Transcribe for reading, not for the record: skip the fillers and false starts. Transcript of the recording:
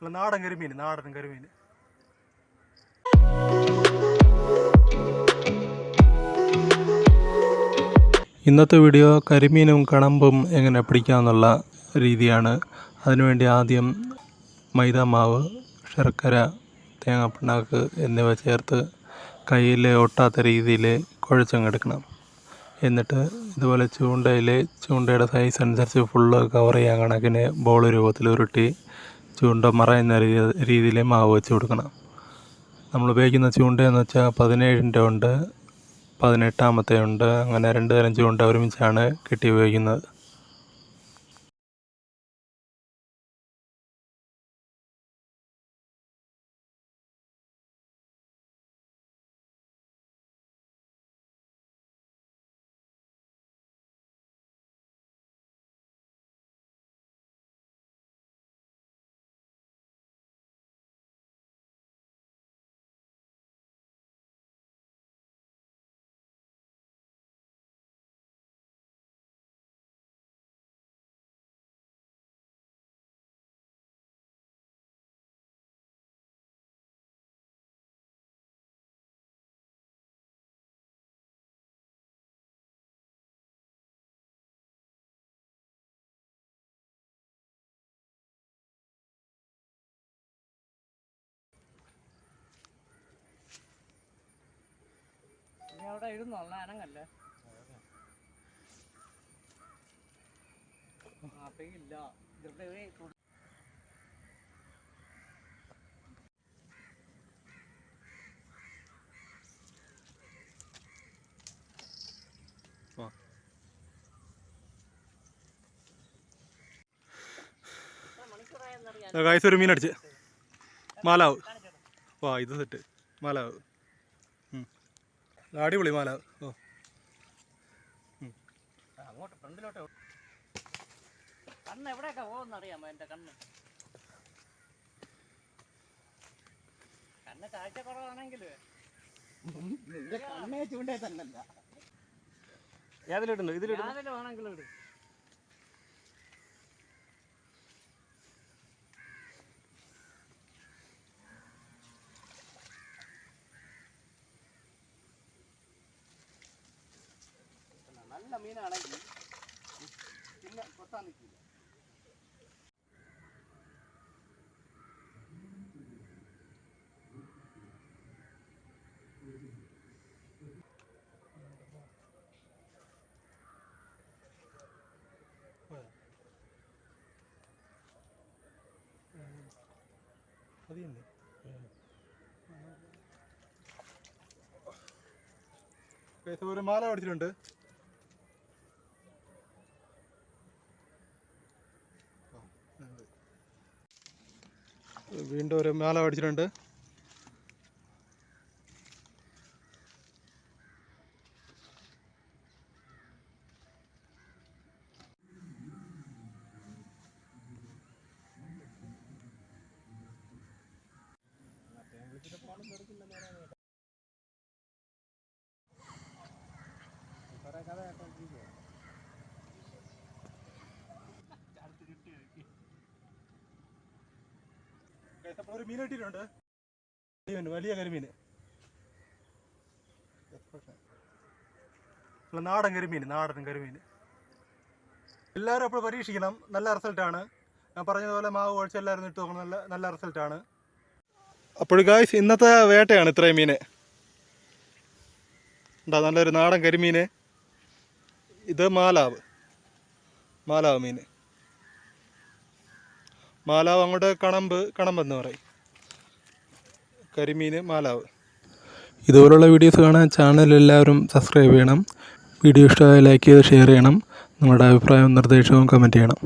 നാടൻ കരിമീൻ ഇന്നത്തെ വീഡിയോ കരിമീനും കണമ്പും എങ്ങനെ പിടിക്കാമെന്നുള്ള രീതിയാണ്. അതിനുവേണ്ടി ആദ്യം മൈദ മാവ്, ശർക്കര, തേങ്ങാപ്പിണ്ണാക്ക് എന്നിവ ചേർത്ത് കയ്യിൽ ഒട്ടാത്ത രീതിയിൽ കുഴച്ചങ്ങെടുക്കണം. എന്നിട്ട് ഇതുപോലെ ചൂണ്ടയുടെ സൈസ് അനുസരിച്ച് ഫുള്ള് കവർ ചെയ്യാൻ കണക്കിന് ബോൾ രൂപത്തിൽ ഉരുട്ടി ചൂണ്ട മറയുന്ന രീതിയിൽ മാവ് വെച്ച് കൊടുക്കണം. നമ്മൾ ഉപയോഗിക്കുന്ന ചൂണ്ടയെന്ന് വെച്ചാൽ 17-ൻ്റെ ഉണ്ട്, 18-ാമത്തെ ഉണ്ട്. അങ്ങനെ 2 തരം ചൂണ്ട ഒരുമിച്ചാണ് കെട്ടി ഉപയോഗിക്കുന്നത്. അവിടെ ഇരുന്നോള അനങ്ങല്ലേ ഇല്ല ഒരു മീൻ അടിച്ച് മാലാവ്. വാ, ഇത് സെറ്റ് മാലാവ്. അടിപൊളി മാലാവ്. അങ്ങോട്ട് ഫ്രണ്ടിലോട്ട് കണ്ണ് എവിടെയൊക്കെ പോകുന്നറിയാമോ? എൻ്റെ കണ്ണ് കാഴ്ച കുറവാണെങ്കിൽ കണ്ണേ ചൂണ്ടേ തന്നല്ല. ഏതിലിടുന്നു? ഇതിൽ വേണമെങ്കിലും ഇടും. നല്ല മീനാണെങ്കിൽ പിന്നെ കൊത്താൻ നിൽക്കില്ല. ഒരു മാല അടിച്ചിട്ടുണ്ട്. വീണ്ടും ഒരു മാല അടിച്ചിട്ടുണ്ട്. ഒരു മീൻ കിട്ടിയിട്ടുണ്ട്, വലിയ കരിമീൻ, നാടൻ കരിമീൻ. എല്ലാവരും അപ്പോൾ പരീക്ഷിക്കണം, നല്ല റിസൾട്ടാണ്. ഞാൻ പറഞ്ഞതുപോലെ മാവ് കുഴച്ച് എല്ലാവരും ഇട്ട് നോക്കണം, നല്ല റിസൾട്ടാണ്. അപ്പോൾ ഗായ്സ്, ഇന്നത്തെ വേട്ടയാണ് ഇത്രയും മീൻ ഉണ്ടാ. നല്ലൊരു നാടൻ കരിമീൻ. ഇത് മാലാവ് മീൻ. മാലാവ് അങ്ങോട്ട് കണമ്പെന്ന് പറയും. കരിമീൻ മാലാവ്. ഇതുപോലുള്ള വീഡിയോസ് കാണാൻ ചാനൽ എല്ലാവരും സബ്സ്ക്രൈബ് ചെയ്യണം. വീഡിയോ ഇഷ്ടമായ ലൈക്ക് ചെയ്ത് ഷെയർ ചെയ്യണം. നിങ്ങളുടെ അഭിപ്രായവും നിർദ്ദേശവും കമൻറ്റ് ചെയ്യണം.